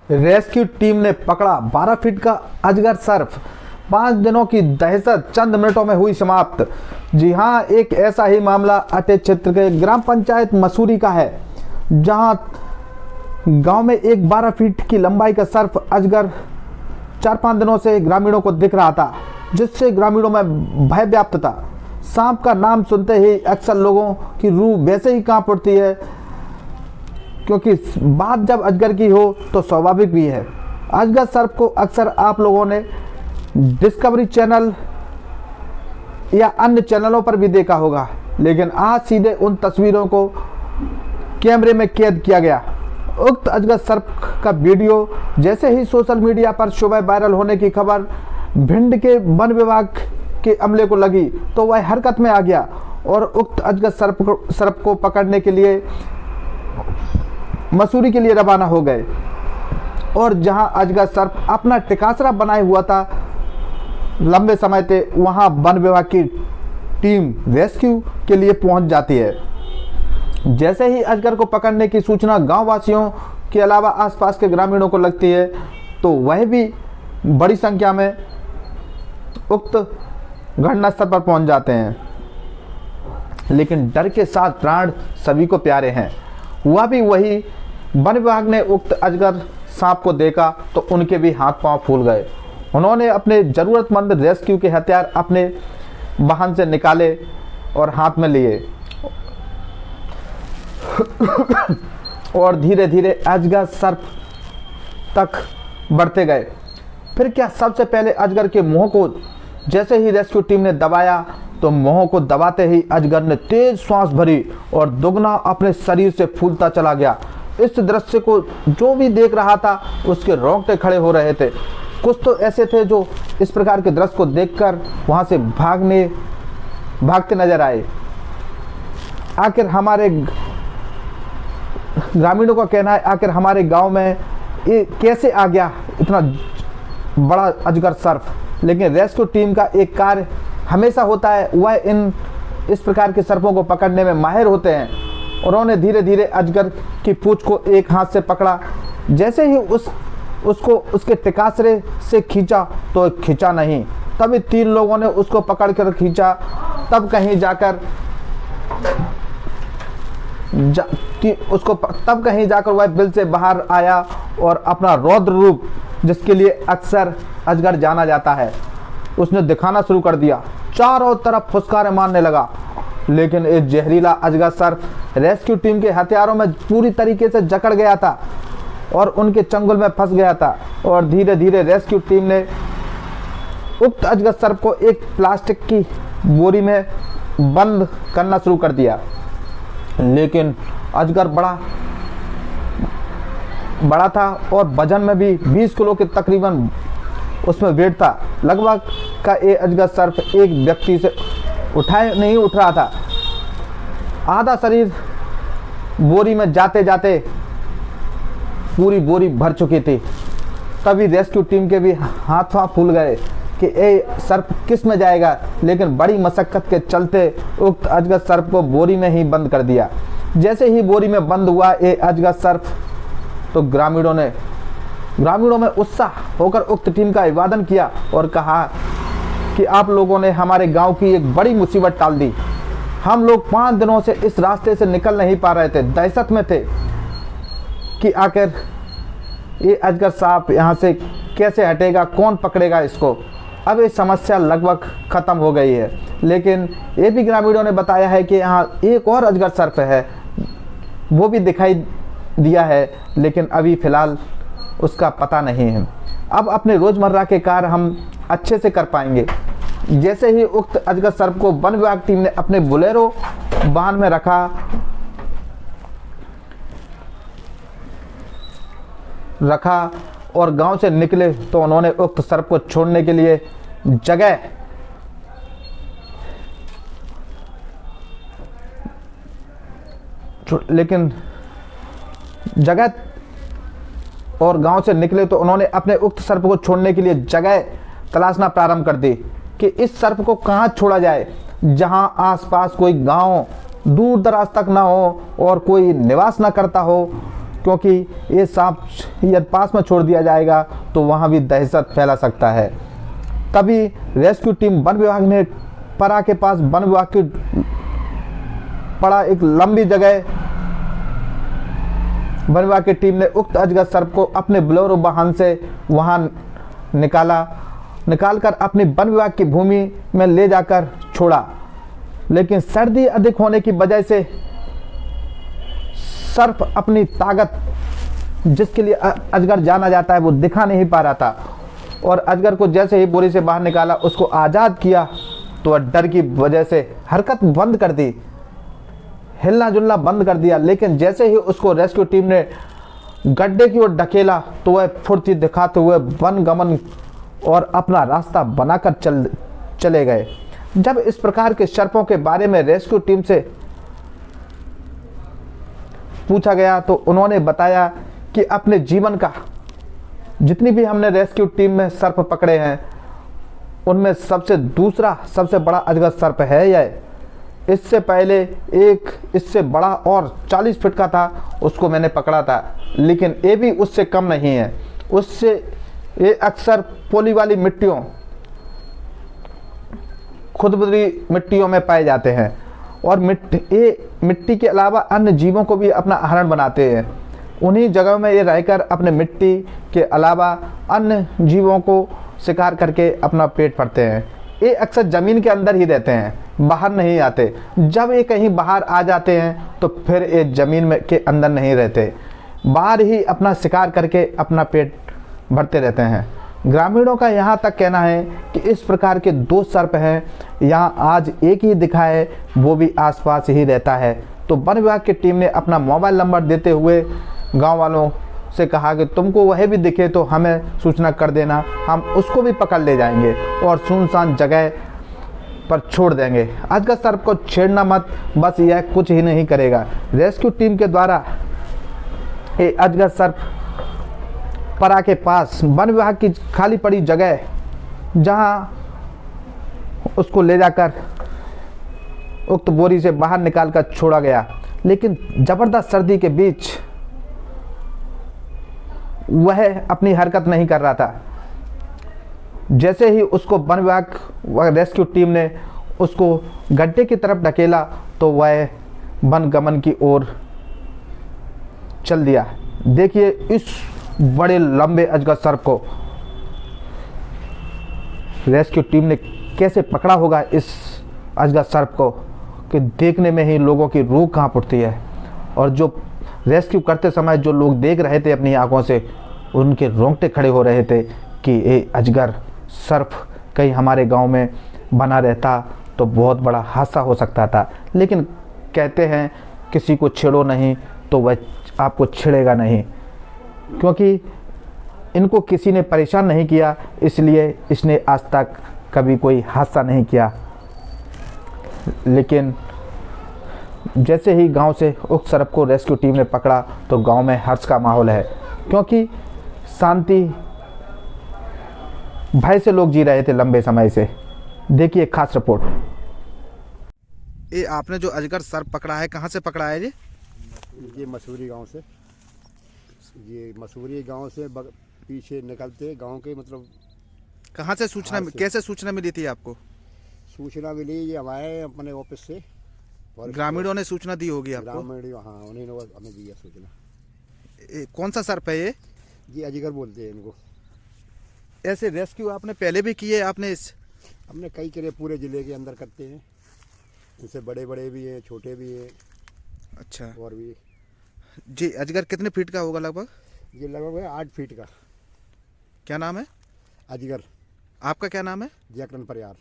Rescue team ने पकड़ा 12 feet का अजगर सर्प। 5 दिनों की दहशत चंद मिनटों में हुई समाप्त। जी हां, एक ऐसा ही मामला अटेक क्षेत्र के ग्राम पंचायत मसूरी का है, जहां गांव में एक 12 फीट की लंबाई का सर्प अजगर 4-5 दिनों से ग्रामीणों को दिख रहा था, जिससे ग्रामीणों में भय व्याप्त था। सांप का नाम सुनते ही अक्सर लोगों की रूह वैसे ही कांप उठती है, क्योंकि बात जब अजगर की हो तो स्वाभाविक भी है। अजगर सर्प को अक्सर आप लोगों ने डिस्कवरी चैनल या अन्य चैनलों पर भी देखा होगा, लेकिन आज सीधे उन तस्वीरों को कैमरे में कैद किया गया। उक्त अजगर सर्प का वीडियो जैसे ही सोशल मीडिया पर सुबह वायरल होने की खबर भिंड के वन विभाग के अमले को लगी, तो वह हरकत में आ गया और उक्त अजगर सर्प को पकड़ने के लिए मसूरी के लिए रवाना हो गए। और जहां अजगर सर्प अपना टिकासरा बनाए हुआ था लंबे समय से, वहां वन विभाग की टीम रेस्क्यू के लिए पहुंच जाती है। जैसे ही अजगर को पकड़ने की सूचना गांव वासियों के अलावा आसपास के ग्रामीणों को लगती है, तो वह भी बड़ी संख्या में उक्त घटनास्थल पर पहुंच जाते हैं। लेकिन डर के साथ प्राण सभी को प्यारे हैं। हुआ भी वही, वन विभाग ने उक्त अजगर सांप को देखा तो उनके भी हाथ पांव फूल गए। उन्होंने अपने जरूरतमंद रेस्क्यू के हथियार अपने वाहन से निकाले और हाथ में लिए और धीरे धीरे अजगर सर्प तक बढ़ते गए। फिर क्या, सबसे पहले अजगर के मुंह को जैसे ही रेस्क्यू टीम ने दबाया, तो मुंह को दबाते ही अजगर ने तेज श्वास भरी और दुगना अपने शरीर से फूलता चला गया। इस दृश्य को जो भी देख रहा था उसके रोंगटे खड़े हो रहे थे। कुछ तो ऐसे थे जो इस प्रकार के दृश्य को देखकर वहां से भागते नजर आए। आखिर हमारे ग्रामीणों का कहना है, आखिर हमारे गांव में ये कैसे आ गया इतना बड़ा अजगर सर्प। लेकिन रेस्क्यू टीम का एक कार्य हमेशा होता है, वह इस प्रकार के सर्पों को पकड़ने में माहिर होते हैं। उन्होंने धीरे धीरे अजगर की पूंछ को एक हाथ से पकड़ा। जैसे ही उसको उसके टिकासरे से खींचा तो खींचा नहीं, तभी 3 लोगों ने उसको पकड़कर खींचा। तब कहीं जाकर वह बिल से बाहर आया और अपना रौद्र रूप, जिसके लिए अक्सर अजगर जाना जाता है, उसने दिखाना शुरू कर दिया। चारों तरफ फुसकारे मारने लगा। लेकिन एक जहरीला अजगर सर्प रेस्क्यू टीम के हथियारों में पूरी तरीके से जकड़ गया था और उनके चंगुल में फंस गया था। और धीरे धीरे रेस्क्यू टीम ने उक्त अजगर सर्प को एक प्लास्टिक की बोरी में बंद करना शुरू कर दिया। लेकिन अजगर बड़ा था और वजन में भी 20 किलो के तकरीबन उसमें वेट था। लगभग का ये अजगर सर्प एक व्यक्ति से नहीं उठ रहा था। आधा शरीर बोरी में जाते जाते पूरी बोरी भर चुकी थी। तभी रेस्क्यू टीम के भी हाथ फूल गए कि ये सर्प किस में जाएगा। लेकिन बड़ी मशक्कत के चलते उक्त अजगर सर्प को बोरी में ही बंद कर दिया। जैसे ही बोरी में बंद हुआ ये अजगर सर्प, तो ग्रामीणों में उत्साह होकर उक्त टीम का अभिवादन किया और कहा कि आप लोगों ने हमारे गांव की एक बड़ी मुसीबत टाल दी। हम लोग 5 दिनों से इस रास्ते से निकल नहीं पा रहे थे, दहशत में थे कि आखिर ये अजगर सांप यहाँ से कैसे हटेगा, कौन पकड़ेगा इसको। अब ये समस्या लगभग ख़त्म हो गई है। लेकिन ये भी ग्रामीणों ने बताया है कि यहाँ एक और अजगर सर्प है, वो भी दिखाई दिया है, लेकिन अभी फ़िलहाल उसका पता नहीं है। अब अपने रोज़मर्रा के कार्य हम अच्छे से कर पाएंगे। जैसे ही उक्त अजगर सर्प को वन विभाग टीम ने अपने बोलेरो वाहन में रखा और गांव से निकले, तो उन्होंने उक्त सर्प को छोड़ने के लिए अपने उक्त सर्प को छोड़ने के लिए जगह तलाशना प्रारंभ कर दी कि इस सर्प को कहाँ छोड़ा जाए, जहां आसपास कोई गांव दूर दराज तक ना हो और कोई निवास ना करता हो, क्योंकि ये सांप यदि पास में छोड़ दिया जाएगा तो वहाँ भी दहशत फैला सकता है। तभी रेस्क्यू टीम वन विभाग ने परा के पास वन विभाग की पड़ा एक लंबी जगह, वन विभाग की टीम ने उक्त अजगर सर्प को अपने बोलेरो वाहन से वहां निकालकर अपनी वन विभाग की भूमि में ले जाकर छोड़ा। लेकिन सर्दी अधिक होने की वजह से सर्प अपनी ताकत, जिसके लिए अजगर जाना जाता है, वो दिखा नहीं पा रहा था। और अजगर को जैसे ही बोरी से बाहर निकाला, उसको आज़ाद किया, तो वह डर की वजह से हरकत बंद कर दी, हिलना जुलना बंद कर दिया। लेकिन जैसे ही उसको रेस्क्यू टीम ने गड्ढे की ओर ढकेला तो वह फुर्ती दिखाते हुए वन गमन और अपना रास्ता बनाकर चले गए। जब इस प्रकार के सर्पों के बारे में रेस्क्यू टीम से पूछा गया तो उन्होंने बताया कि अपने जीवन का जितनी भी हमने रेस्क्यू टीम में सर्प पकड़े हैं, उनमें सबसे बड़ा अजगर सर्प है यह। इससे पहले एक इससे बड़ा और 40 फीट का था, उसको मैंने पकड़ा था, लेकिन ये भी उससे कम नहीं है। उससे ये अक्सर पोली वाली मिट्टियों, खुदबुदी मिट्टियों में पाए जाते हैं और मिट्टी के अलावा अन्य जीवों को भी अपना आहार बनाते हैं। उन्हीं जगहों में ये रहकर अपने मिट्टी के अलावा अन्य जीवों को शिकार करके अपना पेट भरते हैं। ये अक्सर ज़मीन के अंदर ही रहते हैं, बाहर नहीं आते। जब ये कहीं बाहर आ जाते हैं तो फिर ये ज़मीन में के अंदर नहीं रहते, बाहर ही अपना शिकार करके अपना पेट भरते रहते हैं। ग्रामीणों का यहाँ तक कहना है कि इस प्रकार के 2 सर्प हैं, यहाँ आज एक ही दिखा है, वो भी आसपास ही रहता है। तो वन विभाग की टीम ने अपना मोबाइल नंबर देते हुए गांव वालों से कहा कि तुमको वह भी दिखे तो हमें सूचना कर देना, हम उसको भी पकड़ ले जाएंगे और सुनसान जगह पर छोड़ देंगे। अजगर सर्प को छेड़ना मत, बस यह कुछ ही नहीं करेगा। रेस्क्यू टीम के द्वारा ये अजगर सर्प परा के पास वन विभाग की खाली पड़ी जगह, जहां उसको ले जाकर उक्त बोरी से बाहर निकालकर छोड़ा गया। लेकिन जबरदस्त सर्दी के बीच वह अपनी हरकत नहीं कर रहा था। जैसे ही उसको वन विभाग व रेस्क्यू टीम ने उसको गड्ढे की तरफ ढकेला तो वह वन गमन की ओर चल दिया। देखिए इस बड़े लंबे अजगर सर्प को रेस्क्यू टीम ने कैसे पकड़ा होगा, इस अजगर सर्प को, कि देखने में ही लोगों की रूह कांप उठती है। और जो रेस्क्यू करते समय जो लोग देख रहे थे अपनी आंखों से, उनके रोंगटे खड़े हो रहे थे कि ये अजगर सर्प कहीं हमारे गांव में बना रहता तो बहुत बड़ा हादसा हो सकता था। लेकिन कहते हैं किसी को छेड़ो नहीं तो वह आपको छेड़ेगा नहीं, क्योंकि इनको किसी ने परेशान नहीं किया, इसलिए इसने आज तक कभी कोई हादसा नहीं किया। लेकिन जैसे ही गांव से उक्त सर्प को रेस्क्यू टीम ने पकड़ा तो गांव में हर्ष का माहौल है, क्योंकि शांति भय से लोग जी रहे थे लंबे समय से। देखिए खास रिपोर्ट। ये आपने जो अजगर सर्प पकड़ा है, कहाँ से पकड़ा है ये मसूरी गांव से। ये मसूरी गांव से पीछे निकलते गांव के, मतलब कहाँ से सूचना, कैसे सूचना मिली थी आपको? सूचना मिली ये हमारे अपने ऑफिस से, ग्रामीणों ने सूचना दी होगी आपको? ग्रामीण, हाँ, उन्होंने हमें दिया सूचना। कौन सा सर्प है ये अजगर बोलते हैं इनको। ऐसे रेस्क्यू आपने पहले भी किए? आपने हमने कई करे, पूरे ज़िले के अंदर करते हैं। इनसे बड़े बड़े भी हैं, छोटे भी हैं। अच्छा। और भी जी। अजगर कितने फीट का होगा लगभग? ये लगभग है 8 फीट का। क्या नाम है? अजगर। आपका क्या नाम है? जयकरण परियार।